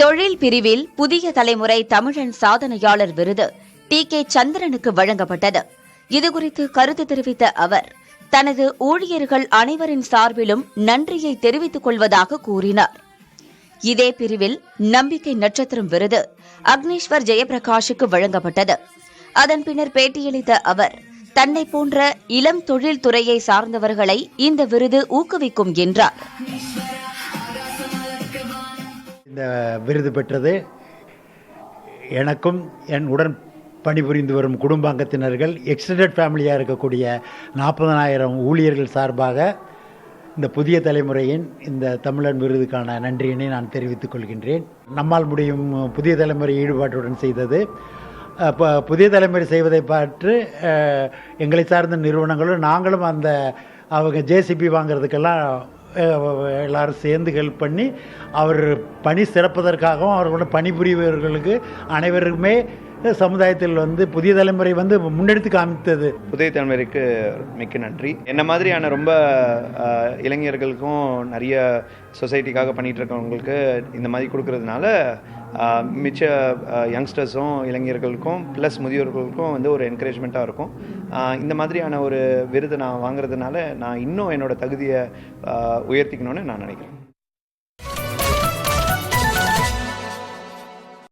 தொழில் பிரிவில் புதிய தலைமுறை தமிழன் சாதனையாளர் விருது டி.கே. சந்திரனுக்கு வழங்கப்பட்டது. இதுகுறித்து கருத்து தெரிவித்த அவர், தனது ஊழியர்கள் அனைவரின் சார்பிலும் நன்றியை தெரிவித்துக் கொள்வதாக கூறினார். இதே பிரிவில் நம்பிக்கை நட்சத்திரம் விருது அக்னீஸ்வர் ஜெயபிரகாஷுக்கு வழங்கப்பட்டது. அதன் பின்னர் பேட்டியளித்த அவர், தன்னை போன்ற இளம் தொழில் துறையை சார்ந்தவர்களை இந்த விருது ஊக்குவிக்கும் என்றார். இந்த விருது பெற்றது எனக்கும் என் உடன் பணிபுரிந்து வரும் குடும்ப அங்கத்தினர்கள், எக்ஸ்டெண்டட் ஃபேமிலியாக இருக்கக்கூடிய 40,000 ஊழியர்கள் சார்பாக இந்த புதிய தலைமுறையின் இந்த தமிழன் விருதுக்கான நன்றியினை நான் தெரிவித்துக் கொள்கின்றேன். நம்மால் முடியும் புதிய தலைமுறை ஈடுபாட்டுடன் செய்தது. புதிய தலைமுறை செய்வதை பார்த்து எங்களை சார்ந்த நிறுவனங்களும் நாங்களும் அவங்க ஜேசிபி வாங்கிறதுக்கெல்லாம் எல்லாரும் சேர்ந்து ஹெல்ப் பண்ணி அவர் பணி சிறப்பதற்காகவும் அவர்களோட பணிபுரியவர்களுக்கு அனைவருக்குமே சமுதாயத்தில் புதிய தலைமுறை முன்னெடுத்து காமித்தது. புதிய தலைமுறைக்கு மிக்க நன்றி. என்ன மாதிரியான ரொம்ப இளைஞர்களுக்கும் நிறைய சொசைட்டிக்காக பண்ணிகிட்டு இருக்கவங்களுக்கு இந்த மாதிரி கொடுக்கறதுனால மிச்ச யங்ஸ்டர்ஸும் இளைஞர்களுக்கும் ப்ளஸ் முதியோர்களுக்கும் ஒரு என்கரேஜ்மெண்ட்டாக இருக்கும். இந்த மாதிரியான ஒரு விருது நான் வாங்குறதுனால நான் இன்னும் என்னோட தகுதியை உயர்த்திக்கணும்னு நான் நினைக்கிறேன்.